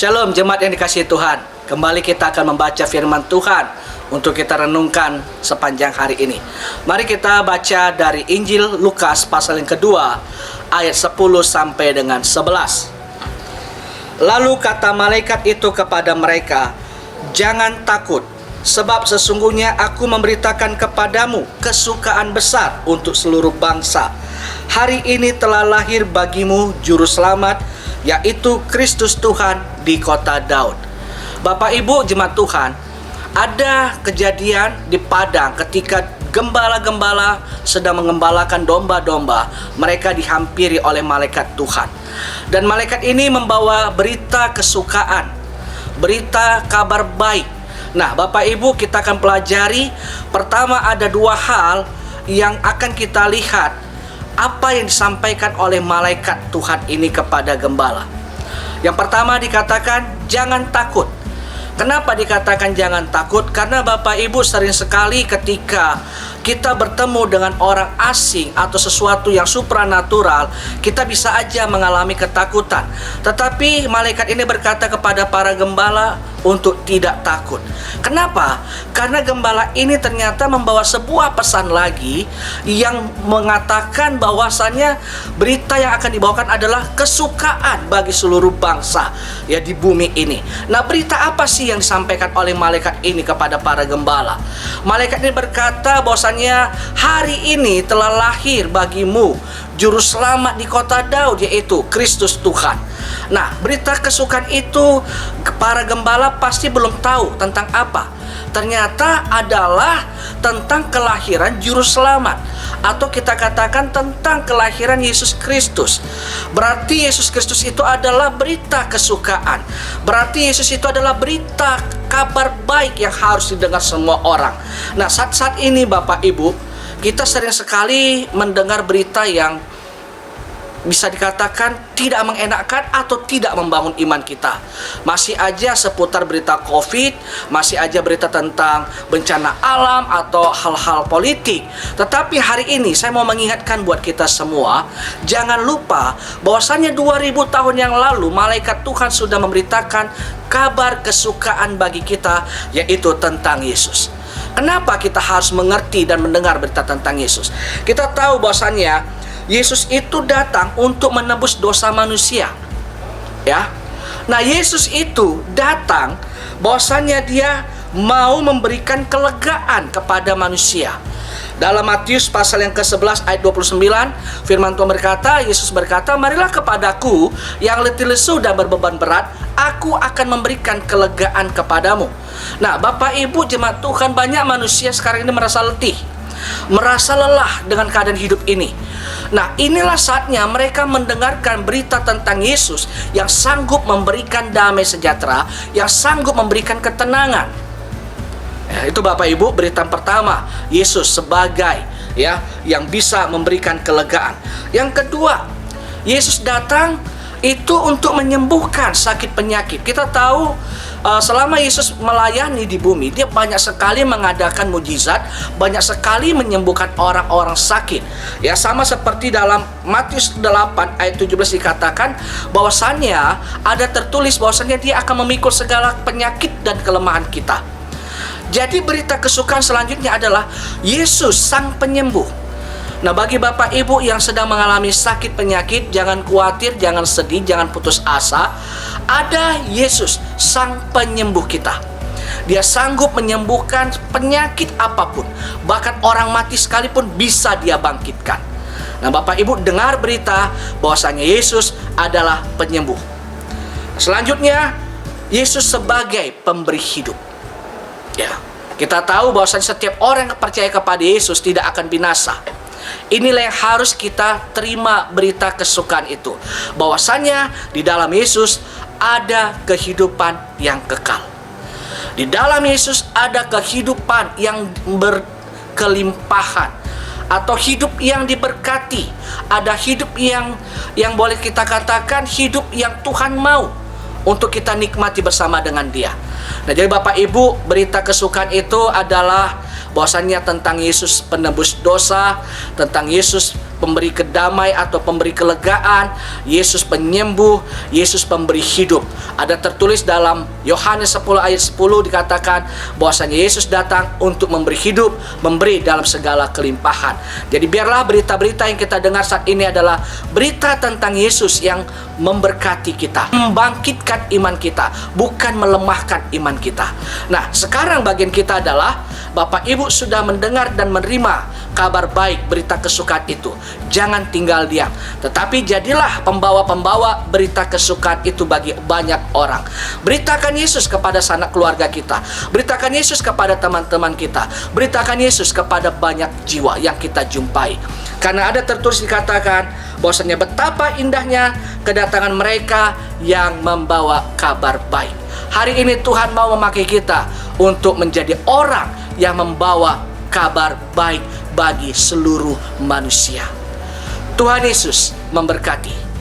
Shalom jemaat yang dikasihi Tuhan. Kembali kita akan membaca firman Tuhan untuk kita renungkan sepanjang hari ini. Mari kita baca dari Injil Lukas pasal yang kedua ayat 10 sampai dengan 11. Lalu kata malaikat itu kepada mereka, "Jangan takut, sebab sesungguhnya aku memberitakan kepadamu kesukaan besar untuk seluruh bangsa. Hari ini telah lahir bagimu juru selamat, yaitu Kristus Tuhan di kota Daud." Bapak Ibu jemaat Tuhan, ada kejadian di padang ketika gembala-gembala sedang mengembalakan domba-domba. Mereka dihampiri oleh malaikat Tuhan. Dan malaikat ini membawa berita kesukaan, berita kabar baik. Nah, Bapak Ibu, kita akan pelajari. Pertama, ada dua hal yang akan kita lihat apa yang disampaikan oleh malaikat Tuhan ini kepada gembala. Yang pertama dikatakan, jangan takut. Kenapa dikatakan jangan takut? Karena Bapak Ibu sering sekali ketika kita bertemu dengan orang asing atau sesuatu yang supranatural, kita bisa aja mengalami ketakutan. Tetapi malaikat ini berkata kepada para gembala untuk tidak takut. Kenapa? Karena gembala ini ternyata membawa sebuah pesan lagi yang mengatakan bahwasannya berita yang akan dibawakan adalah kesukaan bagi seluruh bangsa ya di bumi ini. Nah, berita apa sih yang disampaikan oleh malaikat ini kepada para gembala? Malaikat ini berkata bahwasannya hari ini telah lahir bagimu juru selamat di kota Daud, yaitu Kristus Tuhan. Nah, berita kesukaan itu para gembala pasti belum tahu tentang apa. Ternyata adalah tentang kelahiran juru selamat, atau kita katakan tentang kelahiran Yesus Kristus. Berarti Yesus Kristus itu adalah berita kesukaan. Berarti Yesus itu adalah berita kabar baik yang harus didengar semua orang. Nah, saat ini Bapak Ibu, kita sering sekali mendengar berita yang bisa dikatakan tidak mengenakan atau tidak membangun iman kita. Masih aja seputar berita COVID, masih aja berita tentang bencana alam atau hal-hal politik. Tetapi hari ini saya mau mengingatkan buat kita semua, jangan lupa bahwasannya 2000 tahun yang lalu malaikat Tuhan sudah memberitakan kabar kesukaan bagi kita, yaitu tentang Yesus. Kenapa kita harus mengerti dan mendengar berita tentang Yesus? Kita tahu bahwasannya Yesus itu datang untuk menebus dosa manusia. Ya. Nah, Yesus itu datang bahwasannya dia mau memberikan kelegaan kepada manusia. Dalam Matius pasal yang ke-11 ayat 29, firman Tuhan berkata, Yesus berkata, "Marilah kepadaku yang letih lesu dan berbeban berat, aku akan memberikan kelegaan kepadamu." Nah, Bapak Ibu jemaat Tuhan, banyak manusia sekarang ini merasa letih, merasa lelah dengan keadaan hidup ini. Nah, inilah saatnya mereka mendengarkan berita tentang Yesus yang sanggup memberikan damai sejahtera, yang sanggup memberikan ketenangan. Ya, itu Bapak Ibu berita pertama, Yesus sebagai yang bisa memberikan kelegaan. Yang kedua, Yesus datang itu untuk menyembuhkan sakit penyakit. Kita tahu selama Yesus melayani di bumi, dia banyak sekali mengadakan mujizat, banyak sekali menyembuhkan orang-orang sakit. Ya, sama seperti dalam Matius 8 ayat 17 dikatakan bahwasannya ada tertulis bahwasannya dia akan memikul segala penyakit dan kelemahan kita. Jadi berita kesukaan selanjutnya adalah Yesus sang penyembuh. Nah, bagi Bapak Ibu yang sedang mengalami sakit penyakit, jangan khawatir, jangan sedih, jangan putus asa. Ada Yesus, sang penyembuh kita. Dia sanggup menyembuhkan penyakit apapun. Bahkan orang mati sekalipun bisa dia bangkitkan. Nah, Bapak Ibu dengar berita bahwasanya Yesus adalah penyembuh. Selanjutnya, Yesus sebagai pemberi hidup. Ya, kita tahu bahwasanya setiap orang yang percaya kepada Yesus tidak akan binasa. Inilah yang harus kita terima berita kesukaan itu, bahwasannya di dalam Yesus ada kehidupan yang kekal. Di dalam Yesus ada kehidupan yang berkelimpahan, atau hidup yang diberkati. Ada hidup yang boleh kita katakan hidup yang Tuhan mau untuk kita nikmati bersama dengan Dia. Nah, jadi Bapak Ibu, berita kesukaan itu adalah bahwasannya tentang Yesus penebus dosa, tentang Yesus pemberi kedamai atau pemberi kelegaan, Yesus penyembuh, Yesus pemberi hidup. Ada tertulis dalam Yohanes 10 ayat 10 dikatakan bahwasanya Yesus datang untuk memberi hidup, memberi dalam segala kelimpahan. Jadi biarlah berita-berita yang kita dengar saat ini adalah berita tentang Yesus yang memberkati kita, membangkitkan iman kita, bukan melemahkan iman kita. Nah, sekarang bagian kita adalah Bapak Ibu sudah mendengar dan menerima kabar baik, berita kesukaan itu. Jangan tinggal diam, tetapi jadilah pembawa-pembawa berita kesukaan itu bagi banyak orang. Beritakan Yesus kepada sanak keluarga kita, beritakan Yesus kepada teman-teman kita, beritakan Yesus kepada banyak jiwa yang kita jumpai. Karena ada tertulis dikatakan bahwasanya betapa indahnya kedatangan mereka yang membawa kabar baik. Hari ini Tuhan mau memakai kita untuk menjadi orang yang membawa kabar baik bagi seluruh manusia. Tuhan Yesus memberkati.